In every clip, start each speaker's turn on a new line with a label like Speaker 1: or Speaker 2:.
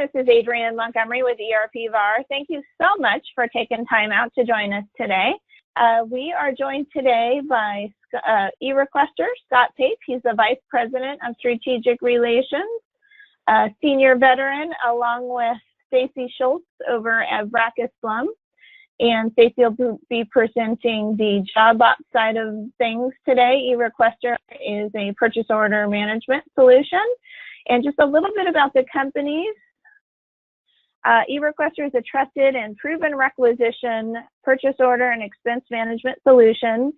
Speaker 1: This is Adrienne Montgomery with ERP VAR. Thank you so much for taking time out to join us today. We are joined today by eRequester, Scott Pape. He's the Vice President of Strategic Relations, senior veteran, along with Stacy Schultz over at Brackus Blum. And Stacy will be presenting the JobOps side of things today. eRequester is a purchase order management solution. And just a little bit about the companies. eRequester is a trusted and proven requisition, purchase order, and expense management solution.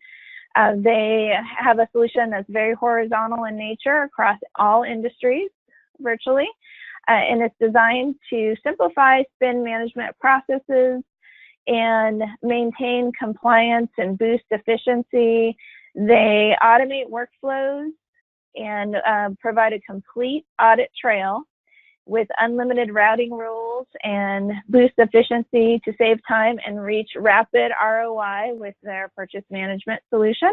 Speaker 1: They have a solution that's very horizontal in nature across all industries, virtually. And it's designed to simplify spend management processes and maintain compliance and boost efficiency. They automate workflows and provide a complete audit trail with unlimited routing rules and boost efficiency to save time and reach rapid ROI with their purchase management solution.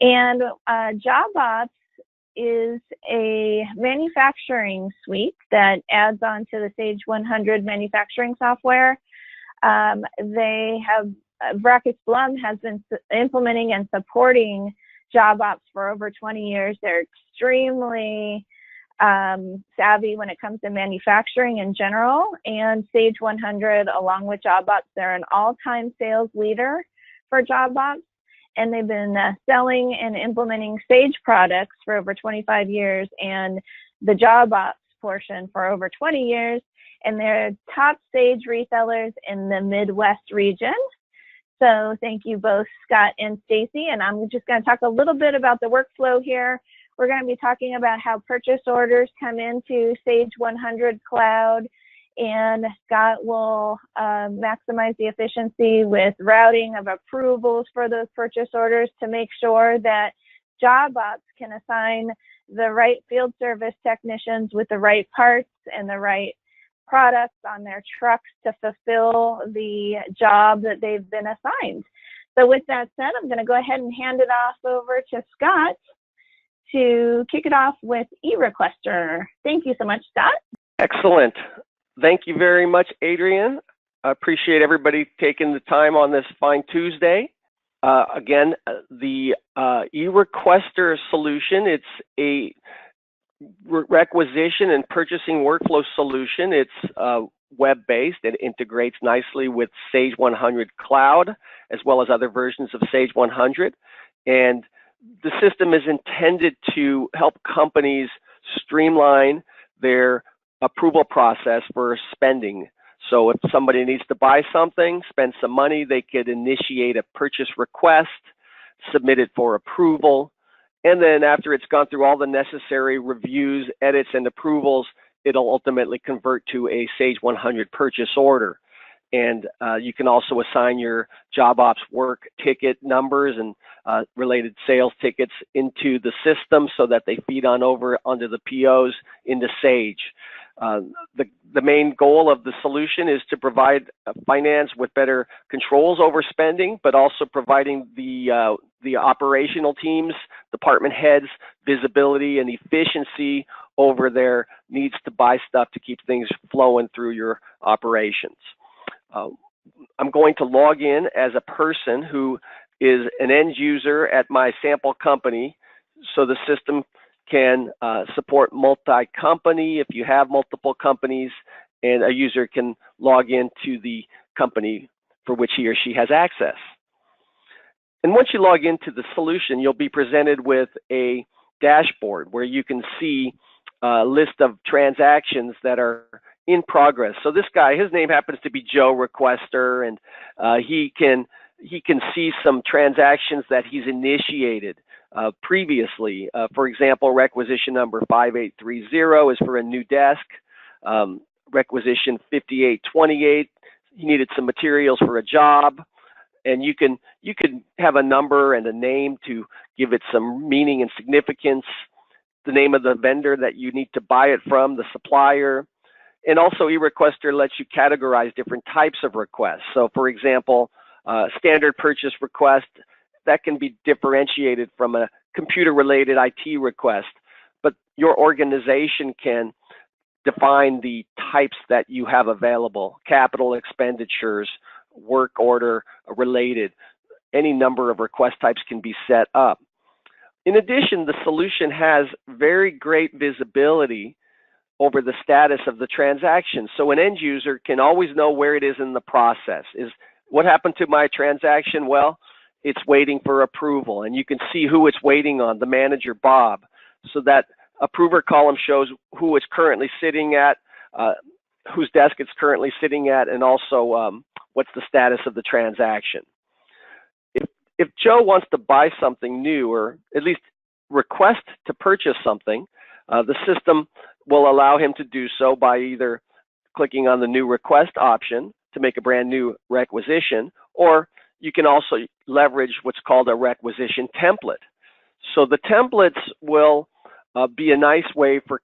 Speaker 1: And JobOps is a manufacturing suite that adds on to the Sage 100 manufacturing software. Brackus Blum has been implementing and supporting JobOps for over 20 years. They're extremely savvy when it comes to manufacturing in general, and Sage 100, along with JobOps, they're an all-time sales leader for JobOps, and they've been selling and implementing Sage products for over 25 years and the JobOps portion for over 20 years. And they're top Sage resellers in the Midwest region. So thank you both, Scott and Stacy. And I'm just going to talk a little bit about the workflow here. We're going to be talking about how purchase orders come into Sage 100 Cloud, and Scott will maximize the efficiency with routing of approvals for those purchase orders to make sure that JobOps can assign the right field service technicians with the right parts and the right products on their trucks to fulfill the job that they've been assigned. So with that said, I'm going to go ahead and hand it off over to Scott to kick it off with eRequester. Thank you so much, Scott.
Speaker 2: Excellent. Thank you very much, Adrienne. I appreciate everybody taking the time on this fine Tuesday. Again, the eRequester solution, it's a requisition and purchasing workflow solution. It's web-based. It integrates nicely with Sage 100 Cloud, as well as other versions of Sage 100. And the system is intended to help companies streamline their approval process for spending. So if somebody needs to buy something, spend some money, they could initiate a purchase request, submit it for approval, and then after it's gone through all the necessary reviews, edits, and approvals, it'll ultimately convert to a Sage 100 purchase order. And you can also assign your JobOps work ticket numbers and related sales tickets into the system so that they feed on over onto the POs into Sage. The main goal of the solution is to provide finance with better controls over spending, but also providing the operational teams, department heads, visibility and efficiency over their needs to buy stuff to keep things flowing through your operations. I'm going to log in as a person who is an end user at my sample company, so the system can support multi-company if you have multiple companies, and a user can log into the company for which he or she has access. And once you log into the solution, you'll be presented with a dashboard where you can see a list of transactions that are in progress. So this guy, his name happens to be Joe Requester, and he can see some transactions that he's initiated previously. For example, requisition number 5830 is for a new desk. Requisition 5828, he needed some materials for a job. And you can have a number and a name to give it some meaning and significance, the name of the vendor that you need to buy it from, the supplier. And also eRequester lets you categorize different types of requests. So for example, standard purchase request, that can be differentiated from a computer-related IT request. But your organization can define the types that you have available: capital expenditures, work order related. Any number of request types can be set up. In addition, the solution has very great visibility over the status of the transaction. So an end user can always know where it is in the process. Is what happened to my transaction? Well, it's waiting for approval, and you can see who it's waiting on, the manager, Bob. So that approver column shows who it's currently sitting at, whose desk it's currently sitting at, and also what's the status of the transaction. If Joe wants to buy something new, or at least request to purchase something, the system will allow him to do so by either clicking on the new request option to make a brand new requisition, or you can also leverage what's called a requisition template. So the templates will be a nice way for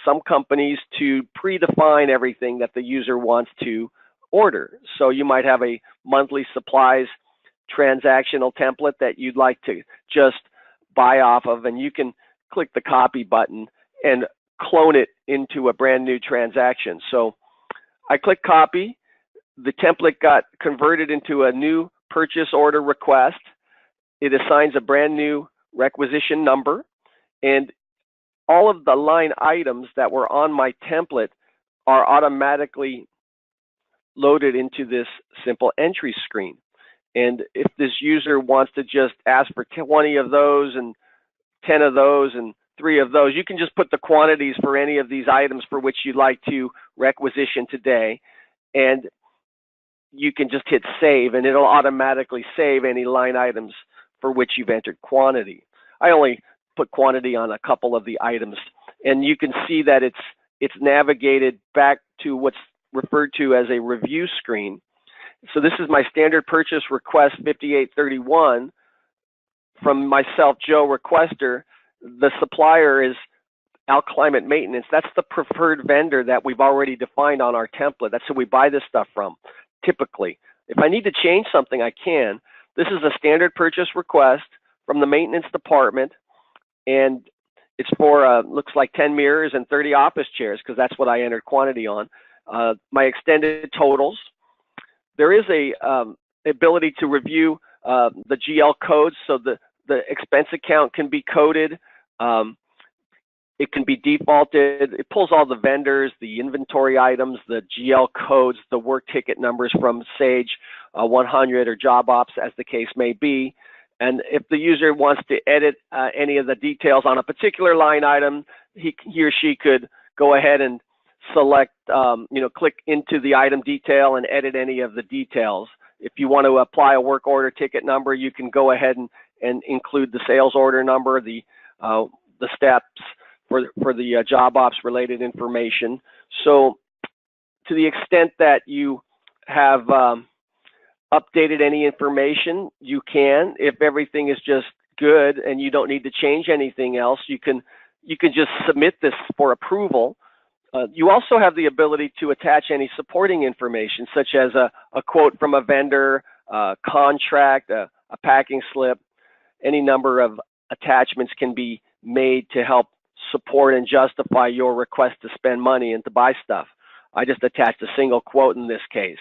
Speaker 2: some companies to predefine everything that the user wants to order. So you might have a monthly supplies transactional template that you'd like to just buy off of, and you can click the copy button and clone it into a brand new transaction. So I click copy, the template got converted into a new purchase order request. It assigns a brand new requisition number, and all of the line items that were on my template are automatically loaded into this simple entry screen. And if this user wants to just ask for 20 of those and 10 of those and 3 of those, you can just put the quantities for any of these items for which you'd like to requisition today, and you can just hit save, and it'll automatically save any line items for which you've entered quantity. I only put quantity on a couple of the items, and you can see that it's navigated back to what's referred to as a review screen. So this is my standard purchase request 5831 from myself, Joe Requester. The supplier is Al Climate Maintenance. That's the preferred vendor that we've already defined on our template. That's who we buy this stuff from, typically. If I need to change something, I can. This is a standard purchase request from the maintenance department, and it's for, looks like 10 mirrors and 30 office chairs, because that's what I entered quantity on. My extended totals. There is a ability to review the GL codes, so the expense account can be coded. It can be defaulted. It pulls all the vendors, the inventory items, the GL codes, the work ticket numbers from Sage 100 or JobOps, as the case may be. And if the user wants to edit any of the details on a particular line item, he or she could go ahead and select, click into the item detail and edit any of the details. If you want to apply a work order ticket number, you can go ahead and include the sales order number, the steps for the job ops related information. So to the extent that you have updated any information, you can. If everything is just good and you don't need to change anything else, you can just submit this for approval. You also have the ability to attach any supporting information, such as a quote from a vendor, a contract, a packing slip. Any number of attachments can be made to help support and justify your request to spend money and to buy stuff. I just attached a single quote in this case.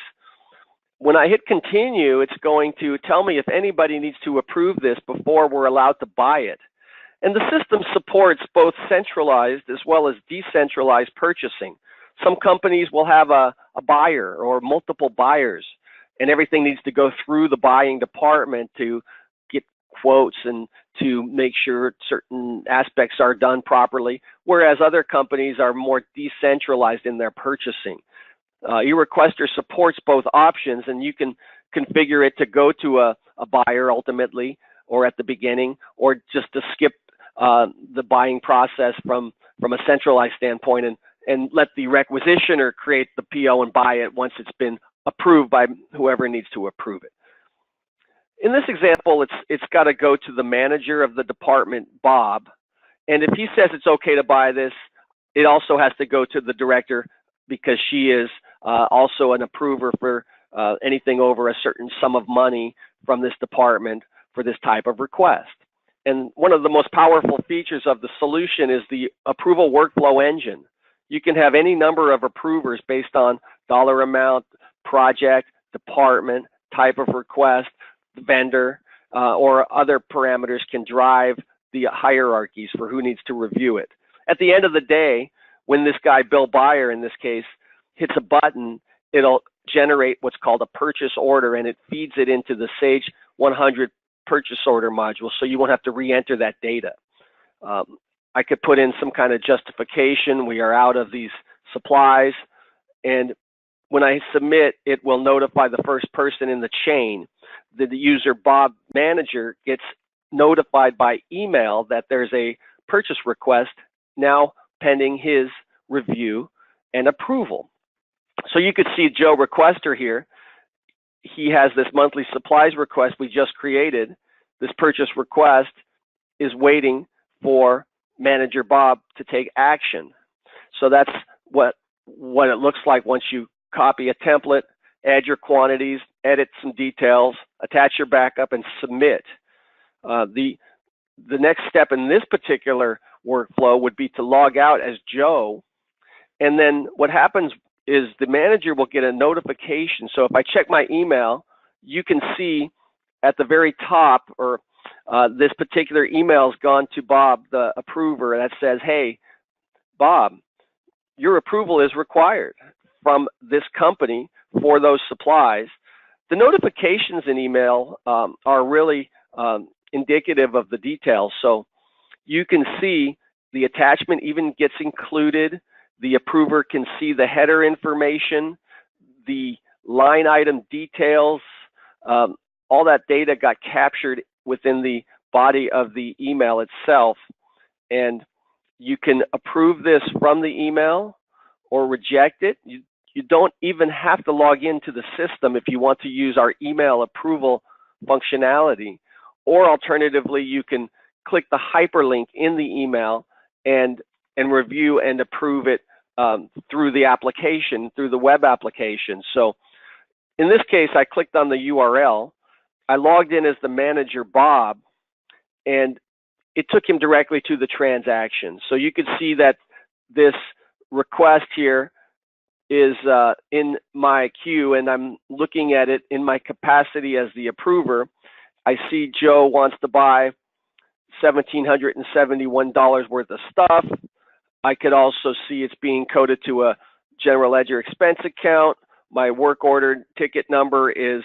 Speaker 2: When I hit continue, it's going to tell me if anybody needs to approve this before we're allowed to buy it. And the system supports both centralized as well as decentralized purchasing. Some companies will have a buyer or multiple buyers, and everything needs to go through the buying department to get quotes and to make sure certain aspects are done properly, whereas other companies are more decentralized in their purchasing. eRequester supports both options, and you can configure it to go to a buyer ultimately, or at the beginning, or just to skip the buying process from a centralized standpoint and let the requisitioner create the PO and buy it once it's been approved by whoever needs to approve it. In this example, it's got to go to the manager of the department, Bob, and if he says it's okay to buy this, it also has to go to the director, because she is also an approver for anything over a certain sum of money from this department for this type of request. And one of the most powerful features of the solution is the approval workflow engine. You can have any number of approvers based on dollar amount, project, department, type of request, vendor, or other parameters can drive the hierarchies for who needs to review it. At the end of the day, when this guy, Bill Buyer in this case, hits a button, it'll generate what's called a purchase order, and it feeds it into the Sage 100 purchase order module, so you won't have to re-enter that data. I could put in some kind of justification. We are out of these supplies, and when I submit, it will notify the first person in the chain. The user Bob manager gets notified by email that there's a purchase request now pending his review and approval. So you could see Joe Requester here. He has this monthly supplies request we just created. This purchase request is waiting for Manager Bob to take action. So that's what it looks like once you copy a template, add your quantities, edit some details, attach your backup, and submit. The next step in this particular workflow would be to log out as Joe, and then what happens is the manager will get a notification. So if I check my email, you can see at the very top, or this particular email's gone to Bob, the approver, that says, hey, Bob, your approval is required from this company for those supplies. The notifications in email are really indicative of the details. So you can see the attachment even gets included. The approver can see the header information, the line item details, all that data got captured within the body of the email itself. And you can approve this from the email or reject it. You don't even have to log into the system if you want to use our email approval functionality. Or alternatively, you can click the hyperlink in the email and review and approve it through the application, through the web application. So in this case, I clicked on the URL. I logged in as the manager, Bob, and it took him directly to the transaction. So you could see that this request here is in my queue, and I'm looking at it in my capacity as the approver. I see Joe wants to buy $1,771 worth of stuff. I could also see it's being coded to a general ledger expense account. My work order ticket number is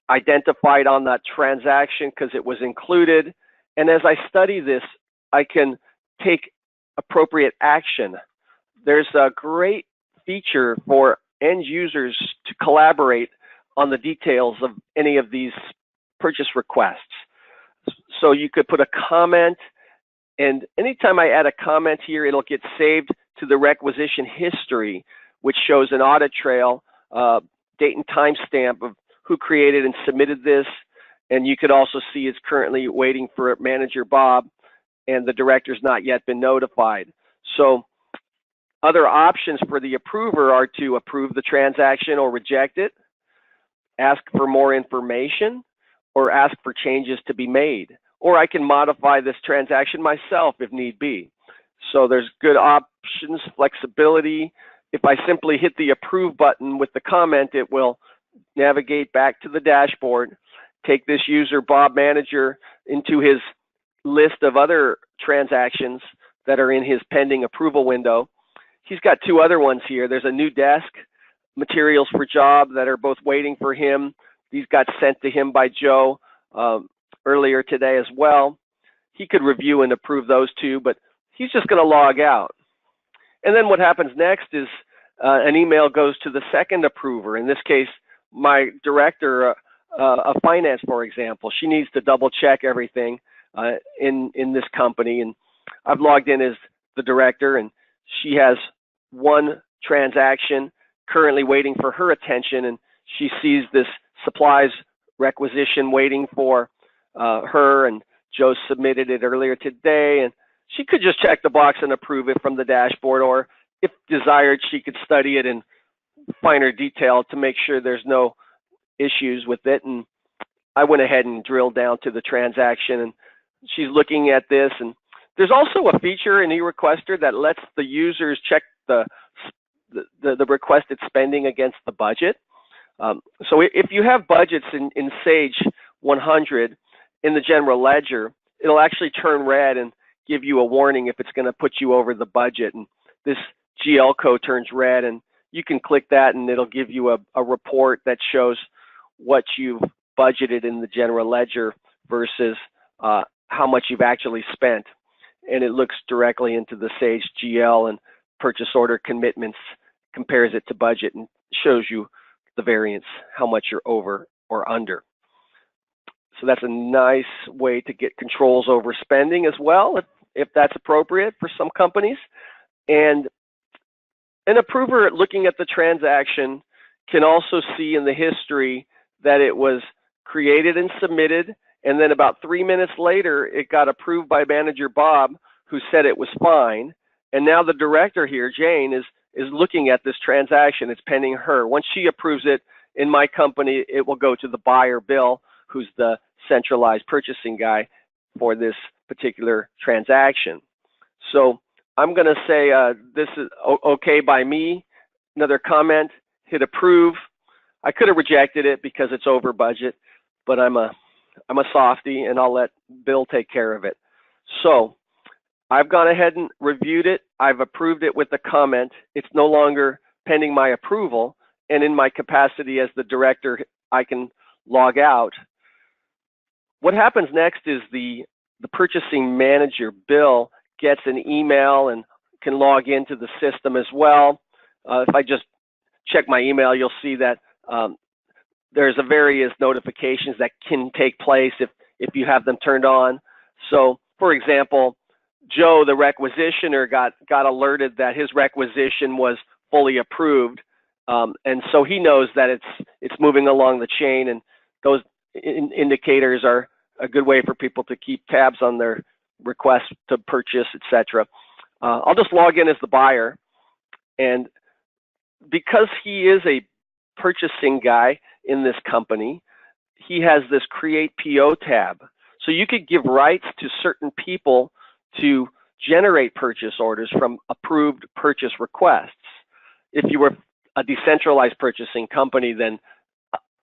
Speaker 2: identified on that transaction because it was included. And as I study this, I can take appropriate action. There's a great feature for end users to collaborate on the details of any of these purchase requests. So you could put a comment, and anytime I add a comment here, it'll get saved to the requisition history, which shows an audit trail, date and time stamp of who created and submitted this. And you could also see it's currently waiting for Manager Bob, and the director's not yet been notified. So other options for the approver are to approve the transaction or reject it, ask for more information, or ask for changes to be made. Or I can modify this transaction myself if need be. So there's good options, flexibility. If I simply hit the approve button with the comment, it will navigate back to the dashboard, take this user Bob Manager into his list of other transactions that are in his pending approval window. He's got two other ones here. There's a new desk, materials for job that are both waiting for him. These got sent to him by Joe earlier today as well. He could review and approve those two, but he's just going to log out. And then what happens next is an email goes to the second approver. In this case, my director of finance, for example. She needs to double check everything in this company. And I've logged in as the director, and she has one transaction currently waiting for her attention, and she sees this supplies requisition waiting for her, and Joe submitted it earlier today, and she could just check the box and approve it from the dashboard, or if desired, she could study it in finer detail to make sure there's no issues with it. And I went ahead and drilled down to the transaction, and she's looking at this, and There's also a feature in eRequester that lets the users check the requested spending against the budget. So if you have budgets in Sage 100 in the general ledger, it'll actually turn red and give you a warning if it's going to put you over the budget. And this GL code turns red, and you can click that and it'll give you a report that shows what you've budgeted in the general ledger versus how much you've actually spent. And it looks directly into the Sage GL and purchase order commitments, compares it to budget, and shows you the variance, how much you're over or under. So that's a nice way to get controls over spending as well, if that's appropriate for some companies. And an approver looking at the transaction can also see in the history that it was created and submitted, and then about 3 minutes later, it got approved by Manager Bob, who said it was fine. And now the director here, Jane, is looking at this transaction. It's pending her. Once she approves it in my company, it will go to the buyer, Bill, who's the centralized purchasing guy for this particular transaction. So I'm going to say this is okay by me. Another comment, hit approve. I could have rejected it because it's over budget, but I'm a softie, and I'll let Bill take care of it. So I've gone ahead and reviewed it. I've approved it with a comment. It's no longer pending my approval, and in my capacity as the director, I can log out. What happens next is the purchasing manager, Bill, gets an email and can log into the system as well. If I just check my email, you'll see that there's a various notifications that can take place if you have them turned on. So, for example, Joe, the requisitioner, got alerted that his requisition was fully approved, and so he knows that it's moving along the chain, and those indicators are a good way for people to keep tabs on their requests to purchase, etc. I'll just log in as the buyer, and because he is a purchasing guy in this company, he has this Create PO tab. So you could give rights to certain people to generate purchase orders from approved purchase requests. If you were a decentralized purchasing company, then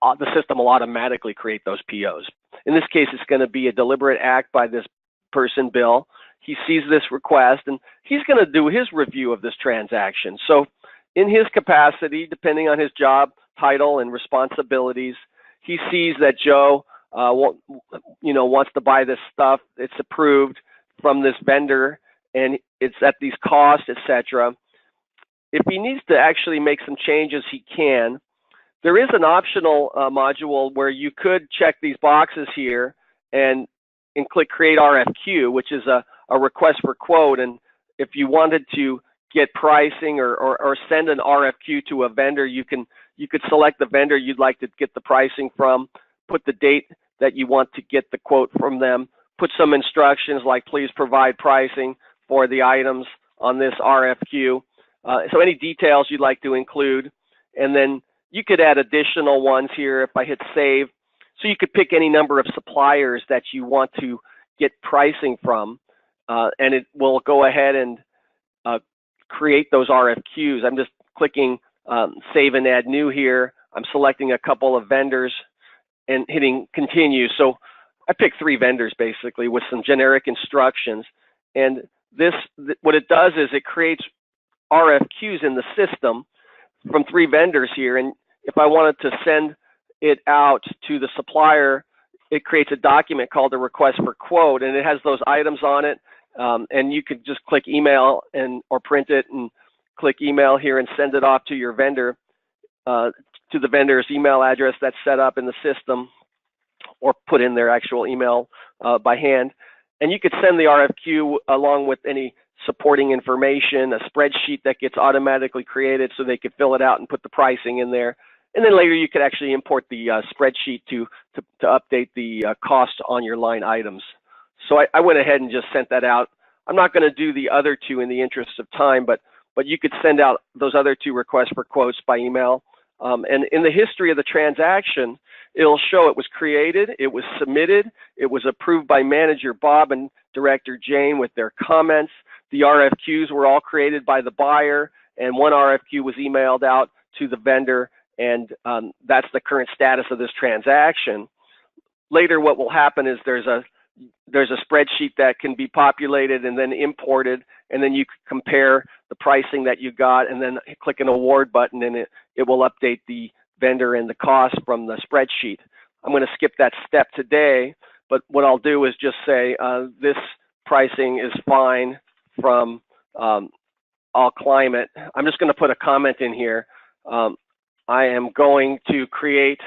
Speaker 2: the system will automatically create those POs. In this case, it's going to be a deliberate act by this person, Bill. He sees this request, and he's going to do his review of this transaction. So in his capacity, depending on his job title and responsibilities, he sees that Joe wants to buy this stuff. It's approved from this vendor, and it's at these costs, etc. If he needs to actually make some changes, he can. There is an optional module where you could check these boxes here and click Create RFQ, which is a request for quote. And if you wanted to get pricing or send an RFQ to a vendor, you could select the vendor you'd like to get the pricing from, put the date that you want to get the quote from them, put some instructions like please provide pricing for the items on this RFQ. So any details you'd like to include, and then you could add additional ones here if I hit save. So you could pick any number of suppliers that you want to get pricing from, and it will go ahead and create those RFQs. I'm just clicking save and add new here. I'm selecting a couple of vendors and hitting continue. So I picked 3 vendors basically with some generic instructions. And what it does is it creates RFQs in the system from 3 vendors here. And if I wanted to send it out to the supplier, it creates a document called a request for quote, and it has those items on it. And you could just click email or print it and click email here and send it off to your vendor, to the vendor's email address that's set up in the system, or put in their actual email by hand. And you could send the RFQ along with any supporting information, a spreadsheet that gets automatically created so they could fill it out and put the pricing in there. And then later you could actually import the spreadsheet to update the cost on your line items. So I went ahead and just sent that out. I'm not going to do the other 2 in the interest of time, but you could send out those other 2 requests for quotes by email. And in the history of the transaction, it'll show it was created, it was submitted, it was approved by Manager Bob and Director Jane with their comments. The RFQs were all created by the buyer, and one RFQ was emailed out to the vendor, and that's the current status of this transaction. Later, what will happen is there's a spreadsheet that can be populated and then imported, and then you can compare the pricing that you got, and then click an award button, and it will update the vendor and the cost from the spreadsheet. I'm going to skip that step today, but what I'll do is just say this pricing is fine from All Climate. I'm just going to put a comment in here. I am going to create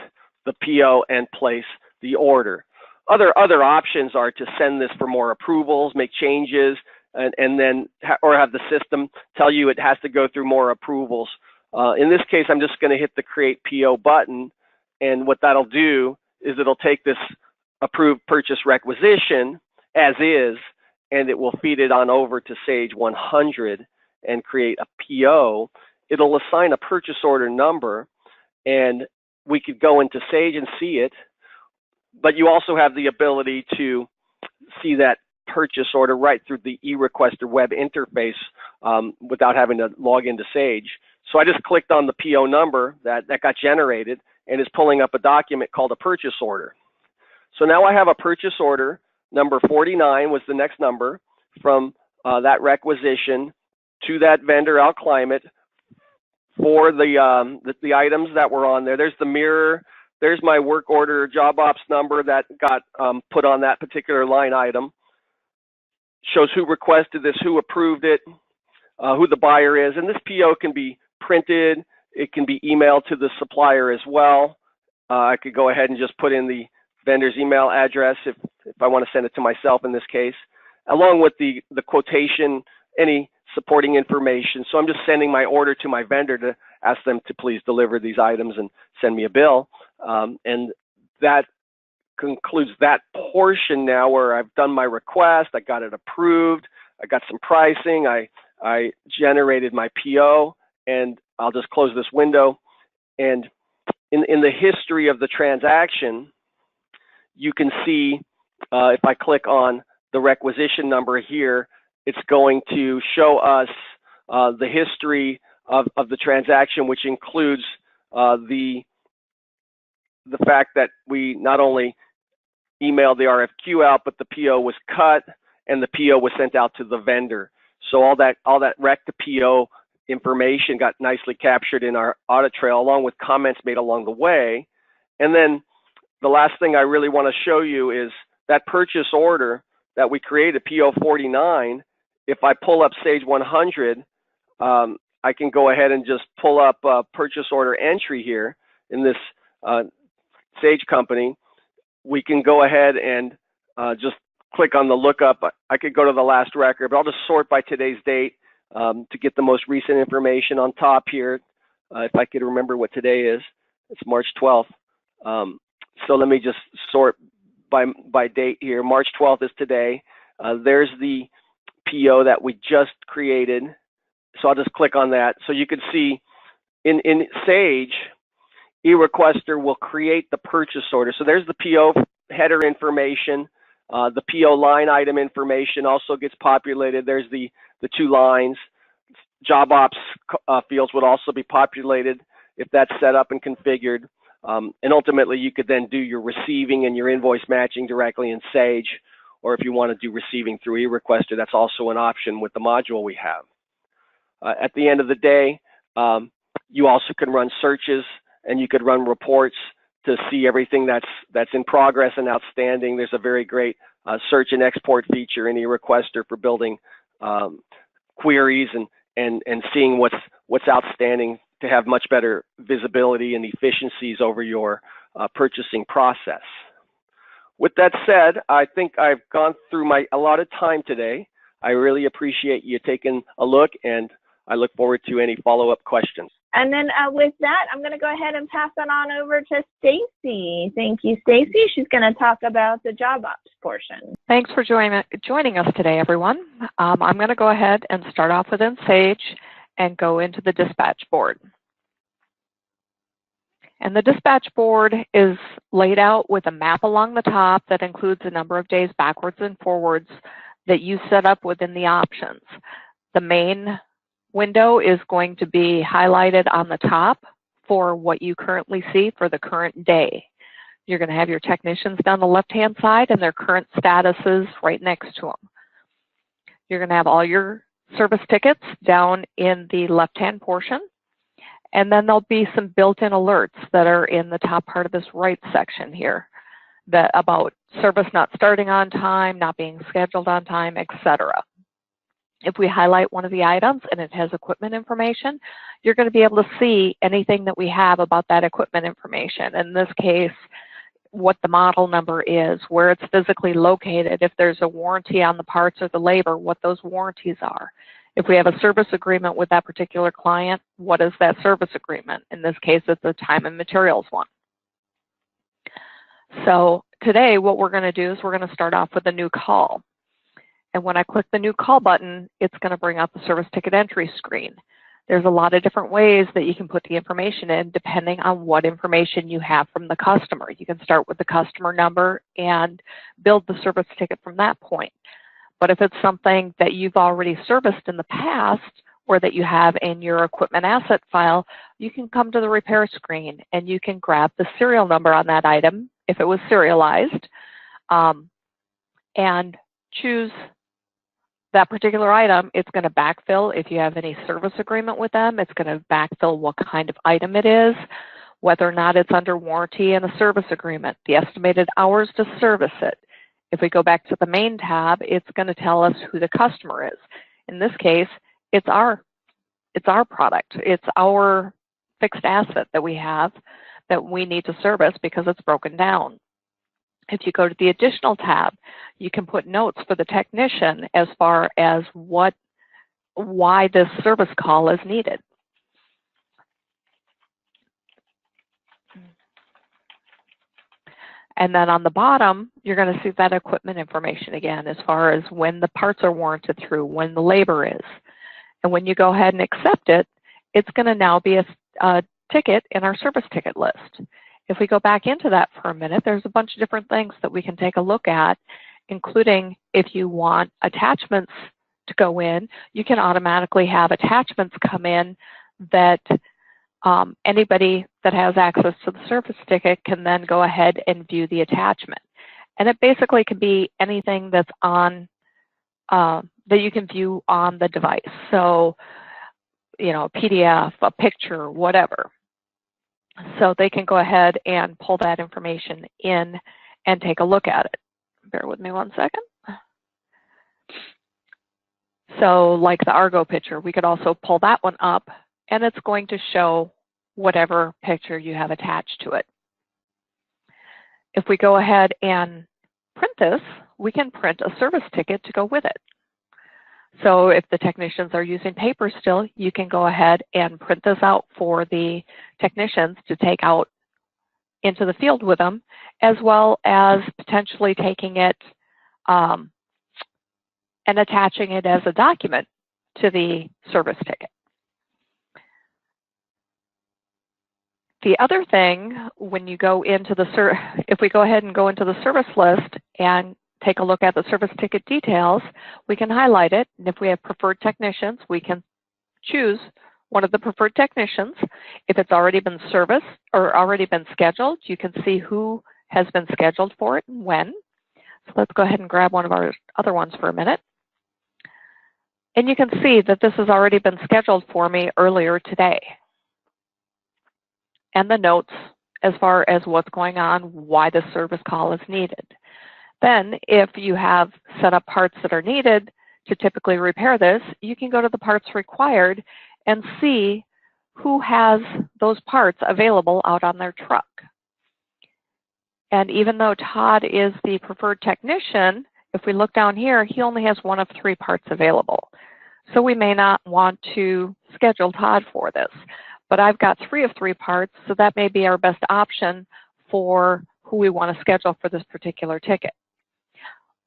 Speaker 2: the PO and place the order. Other options are to send this for more approvals, make changes, and then or have the system tell you it has to go through more approvals. In this case, I'm just going to hit the Create PO button, and what that'll do is it'll take this approved purchase requisition as is, and it will feed it on over to Sage 100 and create a PO. It'll assign a purchase order number, and we could go into Sage and see it, but you also have the ability to see that purchase order right through the eRequester web interface without having to log into Sage. So I just clicked on the PO number that got generated, and it's pulling up a document called a purchase order. So now I have a purchase order, number 49 was the next number, from that requisition to that vendor, All Climate, for the items that were on there. There's the mirror, there's my work order JobOps number that got put on that particular line item. Shows who requested this, who approved it, who the buyer is, and this PO can be printed, it can be emailed to the supplier as well. I could go ahead and just put in the vendor's email address if I want to send it to myself in this case, along with the quotation, any supporting information. So I'm just sending my order to my vendor to ask them to please deliver these items and send me a bill. And that concludes that portion now where I've done my request, I got it approved, I got some pricing, I generated my PO, and I'll just close this window. And in the history of the transaction, you can see if I click on the requisition number here, it's going to show us the history of the transaction, which includes the fact that we not only emailed the RFQ out, but the PO was cut and the PO was sent out to the vendor. So all that rec to PO information got nicely captured in our audit trail, along with comments made along the way. And then the last thing I really want to show you is that purchase order that we created, PO 49. If I pull up Sage 100, I can go ahead and just pull up a purchase order entry here in this Sage company. We can go ahead and just click on the lookup. I could go to the last record, but I'll just sort by today's date to get the most recent information on top here. If I could remember what today is, it's March 12th. So let me just sort by date here. March 12th is today. There's the PO that we just created. So I'll just click on that. So you can see in Sage, eRequester will create the purchase order. So there's the PO header information. The PO line item information also gets populated. There's the two lines. JobOps fields would also be populated if that's set up and configured. And ultimately, you could then do your receiving and your invoice matching directly in Sage, or if you want to do receiving through eRequester, that's also an option with the module we have. At the end of the day, you also can run searches and you could run reports to see everything that's in progress and outstanding. There's a very great search and export feature in eRequester for building queries and seeing what's outstanding to have much better visibility and efficiencies over your purchasing process. With that said, I think I've gone through my allotted time today. I really appreciate you taking a look, and I look forward to any follow-up questions.
Speaker 1: And then with that, I'm going to go ahead and pass it on over to Stacy. Thank you, Stacy. She's going to talk about the JobOps portion.
Speaker 3: Thanks for joining us today, everyone. I'm going to go ahead and start off within Sage and go into the dispatch board. And the dispatch board is laid out with a map along the top that includes a number of days backwards and forwards that you set up within the options. The main window is going to be highlighted on the top for what you currently see for the current day. You're going to have your technicians down the left-hand side and their current statuses right next to them. You're going to have all your service tickets down in the left-hand portion. And then there'll be some built-in alerts that are in the top part of this right section here that about service not starting on time, not being scheduled on time, etc. If we highlight one of the items and it has equipment information, you're going to be able to see anything that we have about that equipment information. In this case, what the model number is, where it's physically located, if there's a warranty on the parts or the labor, what those warranties are. If we have a service agreement with that particular client, what is that service agreement? In this case, it's a time and materials one. So today, what we're going to do is we're going to start off with a new call. And when I click the new call button, it's going to bring up the service ticket entry screen. There's a lot of different ways that you can put the information in depending on what information you have from the customer. You can start with the customer number and build the service ticket from that point. But if it's something that you've already serviced in the past or that you have in your equipment asset file, you can come to the repair screen and you can grab the serial number on that item if it was serialized and choose that particular item. It's going to backfill if you have any service agreement with them. It's going to backfill what kind of item it is, whether or not it's under warranty and a service agreement, the estimated hours to service it. If we go back to the main tab, it's going to tell us who the customer is. In this case, it's our product. It's our fixed asset that we have that we need to service because it's broken down. If you go to the additional tab, you can put notes for the technician as far as why this service call is needed. And then on the bottom, you're going to see that equipment information again as far as when the parts are warranted through, when the labor is. And when you go ahead and accept it, it's going to now be a ticket in our service ticket list. If we go back into that for a minute, there's a bunch of different things that we can take a look at, including if you want attachments to go in, you can automatically have attachments come in that anybody that has access to the service ticket can then go ahead and view the attachment. And it basically can be anything that's on, that you can view on the device. So, you know, a PDF, a picture, whatever. So they can go ahead and pull that information in and take a look at it. Bear with me one second. So like the Argo picture, we could also pull that one up and it's going to show whatever picture you have attached to it. If we go ahead and print this, we can print a service ticket to go with it. So if the technicians are using paper still, you can go ahead and print this out for the technicians to take out into the field with them, as well as potentially taking it and attaching it as a document to the service ticket. The other thing, when you go into the, if we go ahead and go into the service list and take a look at the service ticket details, we can highlight it. And if we have preferred technicians, we can choose one of the preferred technicians. If it's already been serviced or already been scheduled, you can see who has been scheduled for it and when. So let's go ahead and grab one of our other ones for a minute. And you can see that this has already been scheduled for me earlier today. And the notes as far as what's going on, why the service call is needed. Then, if you have set up parts that are needed to typically repair this, you can go to the parts required and see who has those parts available out on their truck. And even though Todd is the preferred technician, if we look down here, he only has one of 3 parts available. So we may not want to schedule Todd for this. But I've got 3 of 3 parts, so that may be our best option for who we want to schedule for this particular ticket.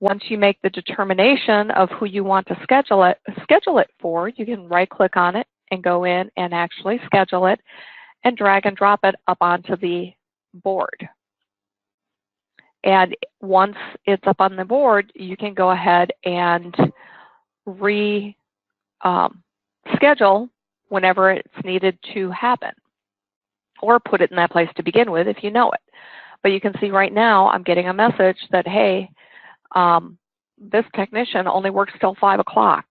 Speaker 3: Once you make the determination of who you want to schedule it for, you can right-click on it and go in and actually schedule it. and drag and drop it up onto the board. And once it's up on the board, you can go ahead and schedule whenever it's needed to happen, or put it in that place to begin with if you know it. But you can see right now I'm getting a message that, hey, this technician only works till 5 o'clock.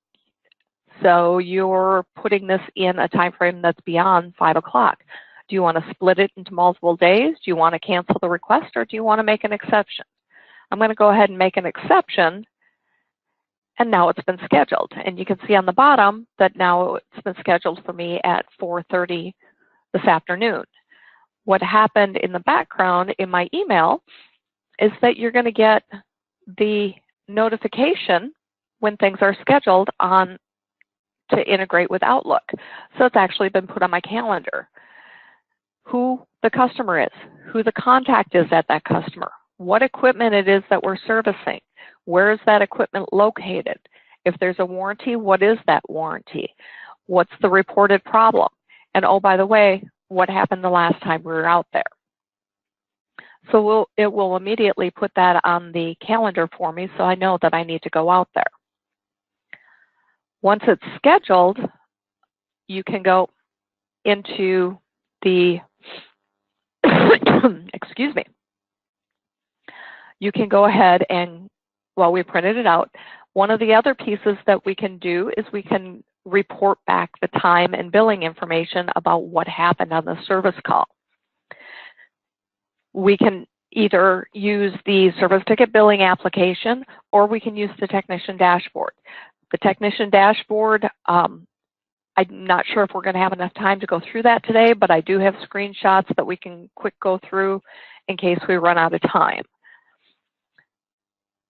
Speaker 3: So you're putting this in a time frame that's beyond 5 o'clock. Do you want to split it into multiple days? Do you want to cancel the request, or do you want to make an exception? I'm going to go ahead and make an exception, and now it's been scheduled. And you can see on the bottom that now it's been scheduled for me at 4:30 this afternoon. What happened in the background in my email is that you're going to get the notification when things are scheduled on to integrate with Outlook. So it's actually been put on my calendar. Who the customer is, who the contact is at that customer, what equipment it is that we're servicing, where is that equipment located, if there's a warranty, what is that warranty, what's the reported problem, and oh, by the way, what happened the last time we were out there. So it will immediately put that on the calendar for me, so I know that I need to go out there. Once it's scheduled, you can go into the, excuse me, you can go ahead and, well, we printed it out. One of the other pieces that we can do is we can report back the time and billing information about what happened on the service call. We can either use the service ticket billing application, or we can use the technician dashboard. The technician dashboard, I'm not sure if we're going to have enough time to go through that today, but I do have screenshots that we can quick go through in case we run out of time.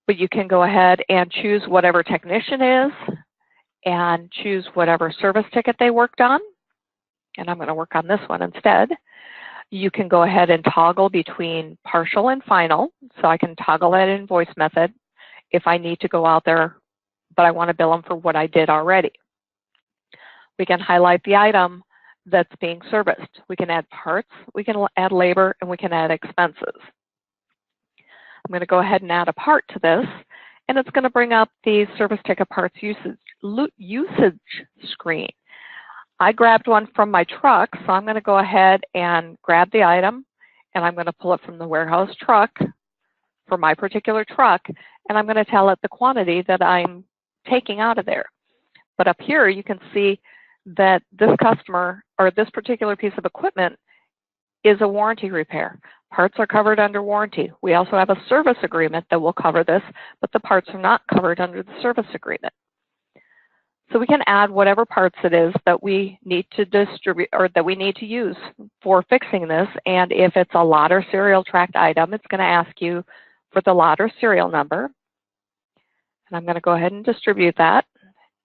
Speaker 3: But you can go ahead and choose whatever technician is and choose whatever service ticket they worked on. And I'm going to work on this one instead. You can go ahead and toggle between partial and final. So I can toggle that invoice method if I need to go out there, but I want to bill them for what I did already. We can highlight the item that's being serviced. We can add parts, we can add labor, and we can add expenses. I'm going to go ahead and add a part to this, and it's going to bring up the service ticket parts usage screen. I grabbed one from my truck, so I'm going to go ahead and grab the item, and I'm going to pull it from the warehouse truck for my particular truck, and I'm going to tell it the quantity that I'm taking out of there. But up here, you can see that this customer, or this particular piece of equipment, is a warranty repair. Parts are covered under warranty. We also have a service agreement that will cover this, but the parts are not covered under the service agreement. So we can add whatever parts it is that we need to distribute, or that we need to use for fixing this. And if it's a lot or serial tracked item, it's going to ask you for the lot or serial number. And I'm going to go ahead and distribute that.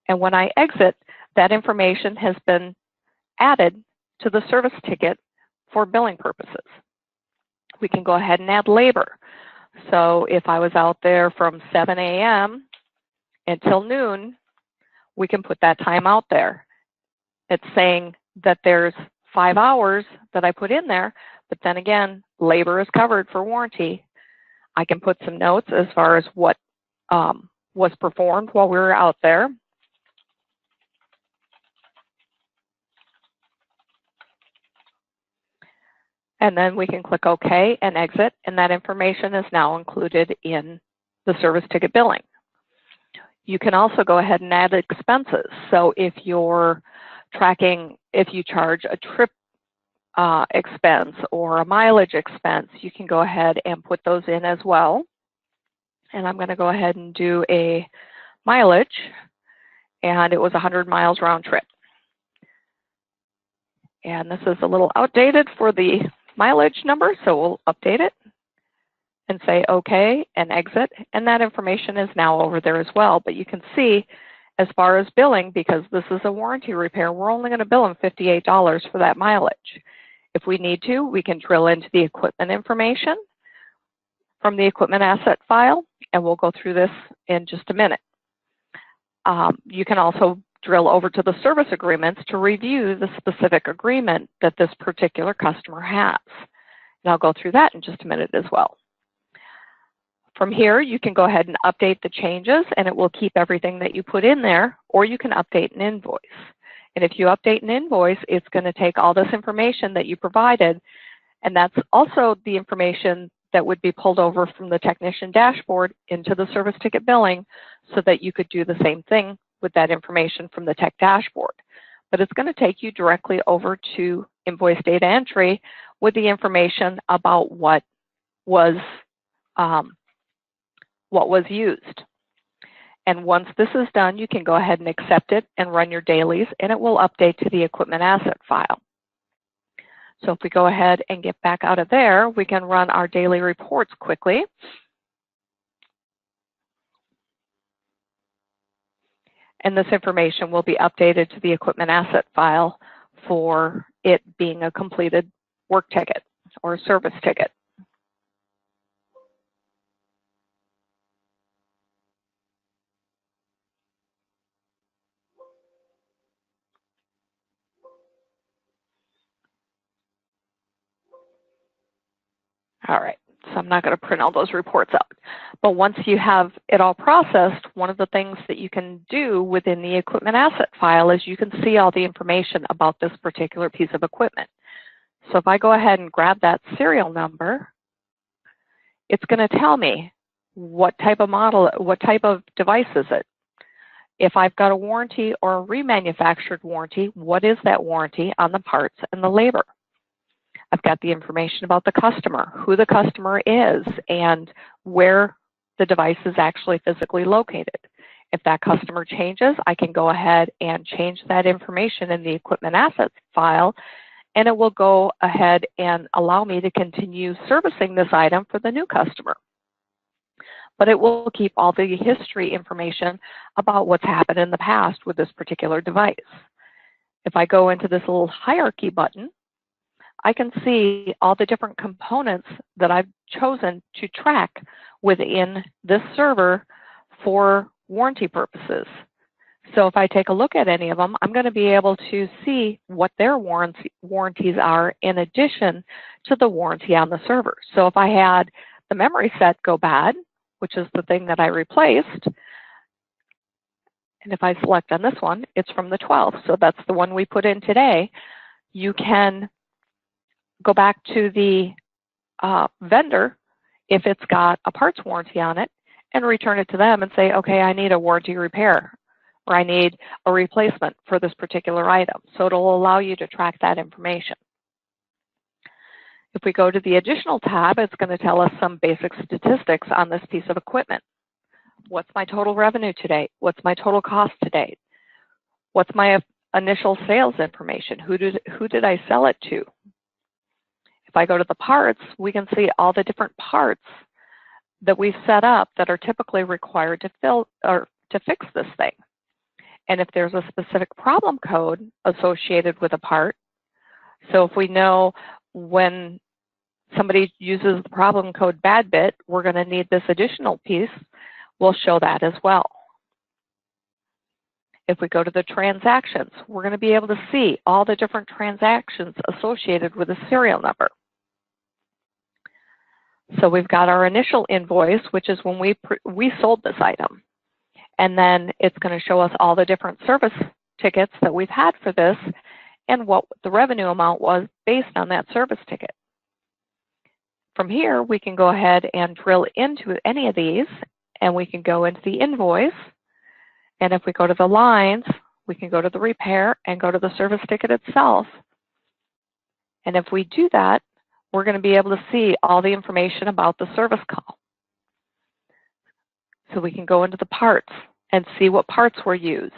Speaker 3: And when I exit, that information has been added to the service ticket for billing purposes. We can go ahead and add labor. So if I was out there from 7 a.m. until noon, we can put that time out there. It's saying that there's 5 hours that I put in there, but then again, labor is covered for warranty. I can put some notes as far as what was performed while we were out there. And then we can click OK and exit, and that information is now included in the service ticket billing. You can also go ahead and add expenses. So if you're tracking, if you charge a trip expense or a mileage expense, you can go ahead and put those in as well. And I'm going to go ahead and do a mileage, and it was 100 miles round trip. And this is a little outdated for the mileage number, so we'll update it and say OK and exit, and that information is now over there as well. But you can see, as far as billing, because this is a warranty repair, we're only going to bill them $58 for that mileage. If we need to, we can drill into the equipment information from the equipment asset file, and we'll go through this in just a minute. You can also drill over to the service agreements to review the specific agreement that this particular customer has. And I'll go through that in just a minute as well. From here, you can go ahead and update the changes, and it will keep everything that you put in there, or you can update an invoice. And if you update an invoice, it's going to take all this information that you provided, and that's also the information that would be pulled over from the technician dashboard into the service ticket billing so that you could do the same thing with that information from the tech dashboard. But it's going to take you directly over to invoice data entry with the information about what was used. And once this is done, you can go ahead and accept it and run your dailies, and it will update to the equipment asset file. So if we go ahead and get back out of there, we can run our daily reports quickly. And this information will be updated to the equipment asset file for it being a completed work ticket or a service ticket. All right, so I'm not going to print all those reports out. But once you have it all processed, one of the things that you can do within the equipment asset file is you can see all the information about this particular piece of equipment. So if I go ahead and grab that serial number, it's going to tell me what type of model, what type of device is it. If I've got a warranty or a remanufactured warranty, what is that warranty on the parts and the labor? I've got the information about the customer, who the customer is, and where the device is actually physically located. If that customer changes, I can go ahead and change that information in the equipment assets file, and it will go ahead and allow me to continue servicing this item for the new customer. But it will keep all the history information about what's happened in the past with this particular device. If I go into this little hierarchy button, I can see all the different components that I've chosen to track within this server for warranty purposes. So if I take a look at any of them, I'm going to be able to see what their warranties are in addition to the warranty on the server. So if I had the memory set go bad, which is the thing that I replaced, and if I select on this one, it's from the 12th, so that's the one we put in today, you can go back to the vendor if it's got a parts warranty on it and return it to them and say, okay, I need a warranty repair or I need a replacement for this particular item. So it'll allow you to track that information. If we go to the additional tab, it's going to tell us some basic statistics on this piece of equipment. What's my total revenue to date? What's my total cost to date? What's my initial sales information? Who did I sell it to? If I go to the parts, we can see all the different parts that we've set up that are typically required to fix this thing. And if there's a specific problem code associated with a part, so if we know when somebody uses the problem code bad bit, we're going to need this additional piece, we'll show that as well. If we go to the transactions, we're going to be able to see all the different transactions associated with a serial number. So we've got our initial invoice, which is when we sold this item. And then it's going to show us all the different service tickets that we've had for this and what the revenue amount was based on that service ticket. From here, we can go ahead and drill into any of these, and we can go into the invoice. And if we go to the lines, we can go to the repair and go to the service ticket itself. And if we do that, we're going to be able to see all the information about the service call. So we can go into the parts and see what parts were used.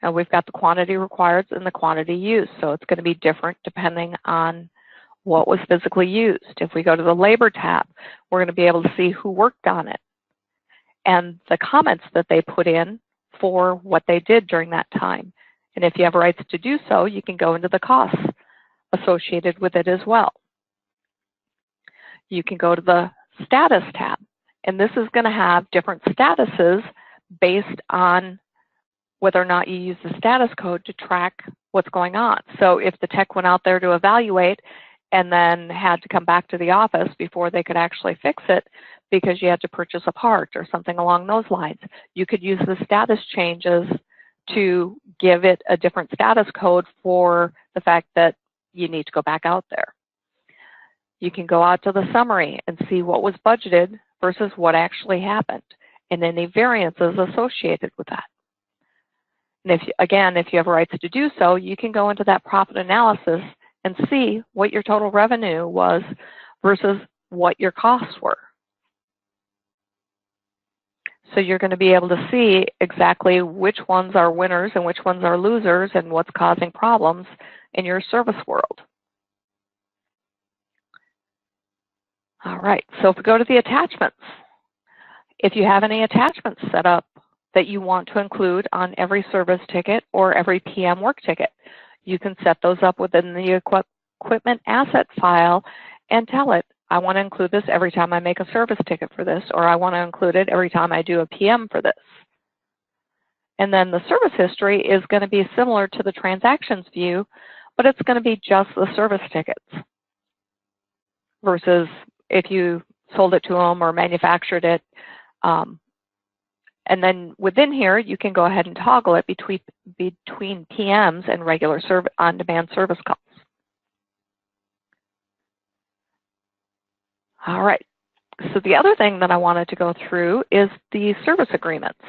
Speaker 3: And we've got the quantity required and the quantity used. So it's going to be different depending on what was physically used. If we go to the labor tab, we're going to be able to see who worked on it and the comments that they put in for what they did during that time. And if you have rights to do so, you can go into the costs associated with it as well. You can go to the status tab, and this is going to have different statuses based on whether or not you use the status code to track what's going on. So if the tech went out there to evaluate and then had to come back to the office before they could actually fix it because you had to purchase a part or something along those lines, you could use the status changes to give it a different status code for the fact that you need to go back out there. You can go out to the summary and see what was budgeted versus what actually happened and any variances associated with that. And if you have rights to do so, you can go into that profit analysis and see what your total revenue was versus what your costs were. So you're going to be able to see exactly which ones are winners and which ones are losers and what's causing problems in your service world. All right, so if we go to the attachments, if you have any attachments set up that you want to include on every service ticket or every PM work ticket, you can set those up within the equipment asset file and tell it, I want to include this every time I make a service ticket for this, or I want to include it every time I do a PM for this. And then the service history is going to be similar to the transactions view, but it's going to be just the service tickets versus if you sold it to them or manufactured it. And then within here, you can go ahead and toggle it between PMs and regular on-demand service calls. All right, so the other thing that I wanted to go through is the service agreements.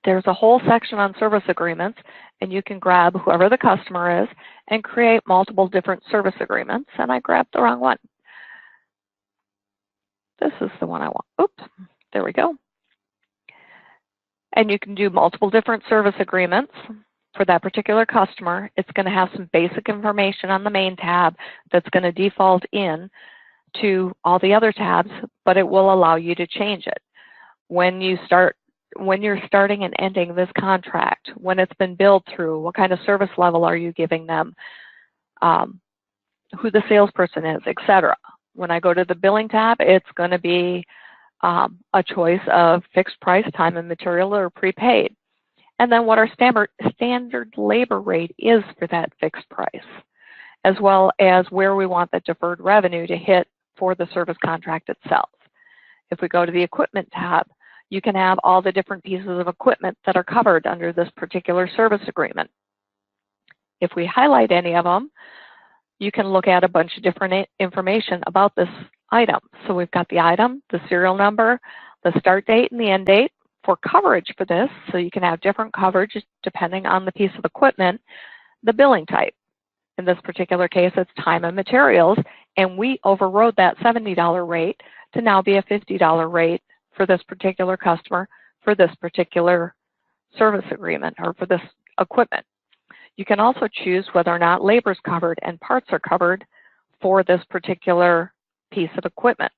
Speaker 3: There's a whole section on service agreements, and you can grab whoever the customer is and create multiple different service agreements, and I grabbed the wrong one. This is the one I want. Oops, there we go. And you can do multiple different service agreements for that particular customer. It's going to have some basic information on the main tab that's going to default in to all the other tabs, but it will allow you to change it. When you're starting and ending this contract, when it's been billed through, what kind of service level are you giving them, who the salesperson is, etc. When I go to the billing tab, it's going to be a choice of fixed price, time and material, or prepaid. And then what our standard labor rate is for that fixed price, as well as where we want the deferred revenue to hit for the service contract itself. If we go to the equipment tab, you can have all the different pieces of equipment that are covered under this particular service agreement. If we highlight any of them, you can look at a bunch of different information about this item. So we've got the item, the serial number, the start date and the end date for coverage for this. So you can have different coverage depending on the piece of equipment, the billing type. In this particular case, it's time and materials, and we overrode that $70 rate to now be a $50 rate for this particular customer for this particular service agreement or for this equipment. You can also choose whether or not labor is covered and parts are covered for this particular piece of equipment.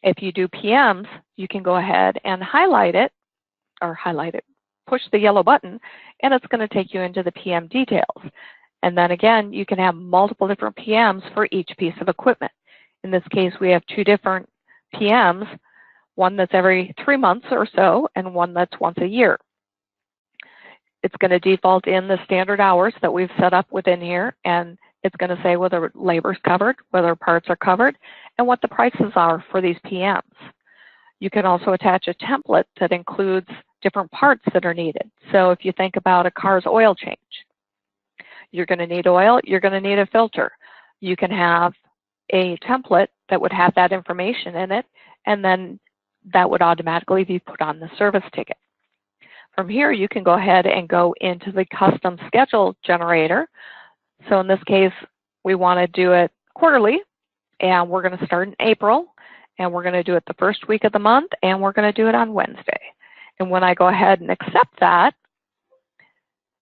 Speaker 3: If you do PMs, you can go ahead and push the yellow button, and it's going to take you into the PM details. And then again, you can have multiple different PMs for each piece of equipment. In this case, we have two different PMs, one that's every 3 months or so, and one that's once a year. It's going to default in the standard hours that we've set up within here, and it's going to say whether labor's covered, whether parts are covered, and what the prices are for these PMs. You can also attach a template that includes different parts that are needed. So if you think about a car's oil change, you're going to need oil, you're going to need a filter. You can have a template that would have that information in it, and then that would automatically be put on the service ticket. From here, you can go ahead and go into the custom schedule generator. So in this case, we want to do it quarterly, and we're going to start in April, and we're going to do it the first week of the month, and we're going to do it on Wednesday. And when I go ahead and accept that,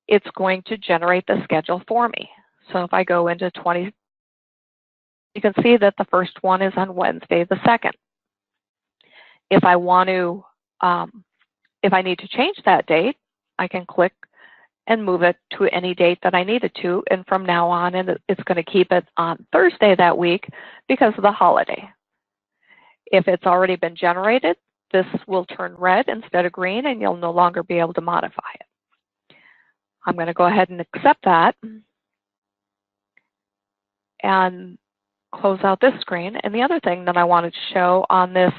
Speaker 3: it's going to generate the schedule for me. So if I go into 20, you can see that the first one is on Wednesday the 2nd. If I want to, if I need to change that date, I can click and move it to any date that I need it to. And from now on, it's going to keep it on Thursday that week because of the holiday. If it's already been generated, this will turn red instead of green, and you'll no longer be able to modify it. I'm going to go ahead and accept that and close out this screen. And the other thing that I wanted to show on this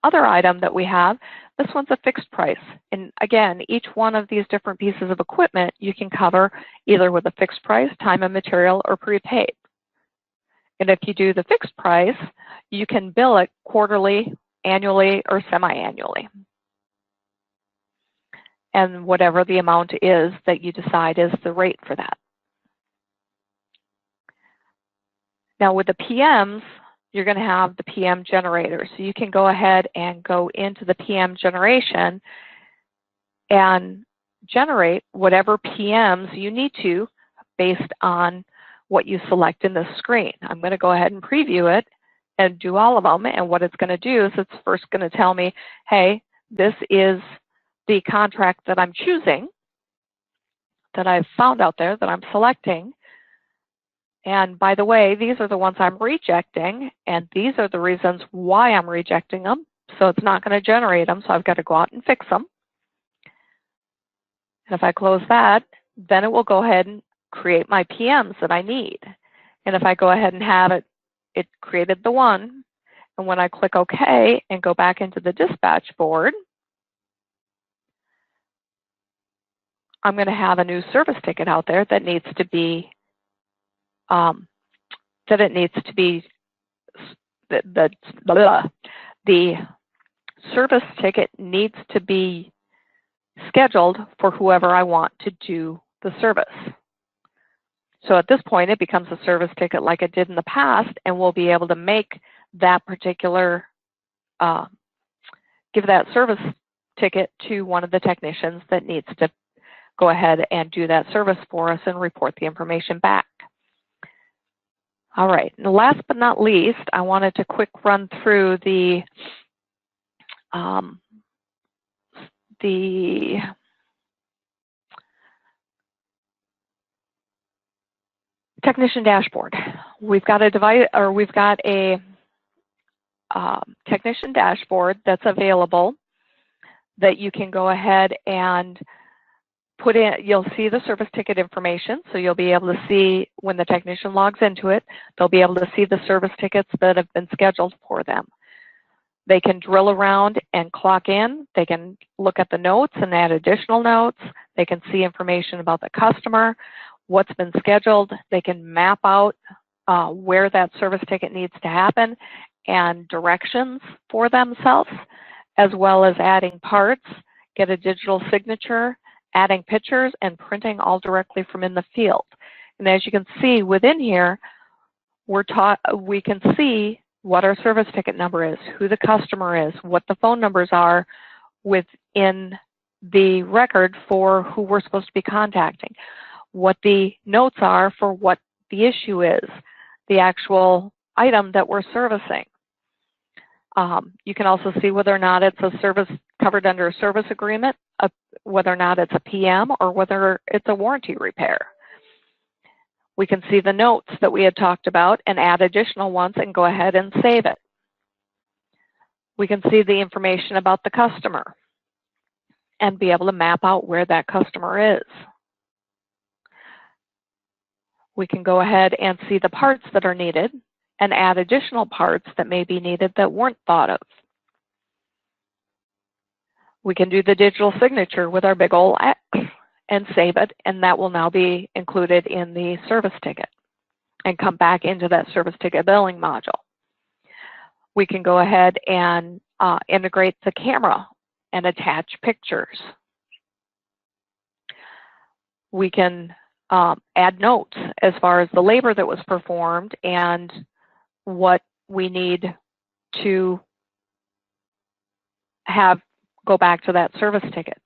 Speaker 3: other item that we have, this one's a fixed price. And again, each one of these different pieces of equipment you can cover either with a fixed price, time and material, or prepaid. And if you do the fixed price, you can bill it quarterly, annually, or semi-annually. And whatever the amount is that you decide is the rate for that. Now with the PMs, you're going to have the PM generator. So you can go ahead and go into the PM generation and generate whatever PMs you need to based on what you select in this screen. I'm going to go ahead and preview it and do all of them. And what it's going to do is it's first going to tell me, hey, this is the contract that I'm choosing, that I've found out there, that I'm selecting. And by the way, these are the ones I'm rejecting, and these are the reasons why I'm rejecting them. So it's not going to generate them, so I've got to go out and fix them. And if I close that, then it will go ahead and create my PMs that I need. And if I go ahead and have it, it created the one. And when I click OK and go back into the dispatch board, I'm going to have a new service ticket out there that needs to be the service ticket needs to be scheduled for whoever I want to do the service. So at this point, it becomes a service ticket like it did in the past, and we'll be able to make that particular, give that service ticket to one of the technicians that needs to go ahead and do that service for us and report the information back. All right, and last but not least, I wanted to quick run through the technician dashboard. We've got a device, or we've got a technician dashboard that's available that you can go ahead and put in. You'll see the service ticket information, so you'll be able to see when the technician logs into it, they'll be able to see the service tickets that have been scheduled for them. They can drill around and clock in. They can look at the notes and add additional notes. They can see information about the customer, what's been scheduled. They can map out where that service ticket needs to happen and directions for themselves, as well as adding parts, get a digital signature, adding pictures, and printing all directly from in the field. And as you can see within here, we can see what our service ticket number is, who the customer is, what the phone numbers are within the record for who we're supposed to be contacting, what the notes are for what the issue is, the actual item that we're servicing. You can also see whether or not it's a service covered under a service agreement, whether or not it's a PM, or whether it's a warranty repair. We can see the notes that we had talked about and add additional ones and go ahead and save it. We can see the information about the customer and be able to map out where that customer is. We can go ahead and see the parts that are needed and add additional parts that may be needed that weren't thought of. We can do the digital signature with our big old X and save it, and that will now be included in the service ticket and come back into that service ticket billing module. We can go ahead and integrate the camera and attach pictures. We can add notes as far as the labor that was performed and what we need to have go back to that service ticket.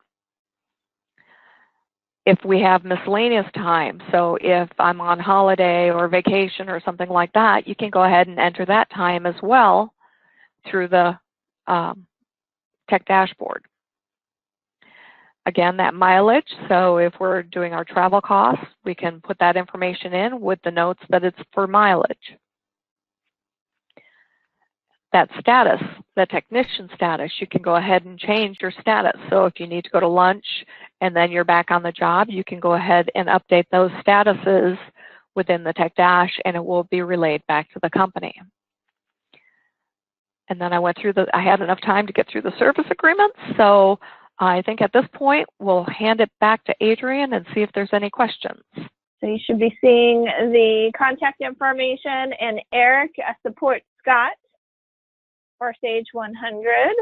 Speaker 3: If we have miscellaneous time, so if I'm on holiday or vacation or something like that, you can go ahead and enter that time as well through the tech dashboard. Again, that mileage, so if we're doing our travel costs, we can put that information in with the notes that it's for mileage. that status, the technician status, you can go ahead and change your status. So if you need to go to lunch and then you're back on the job, you can go ahead and update those statuses within the Tech Dash, and it will be relayed back to the company. And then I had enough time to get through the service agreements, so I think at this point we'll hand it back to Adrian and see if there's any questions.
Speaker 1: So you should be seeing the contact information, and Eric supports Scott for Sage 100.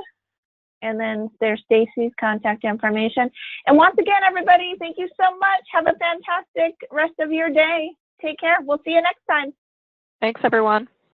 Speaker 1: And then there's Stacy's contact information. And once again, everybody, thank you so much. Have a fantastic rest of your day. Take care. We'll see you next time.
Speaker 3: Thanks, everyone.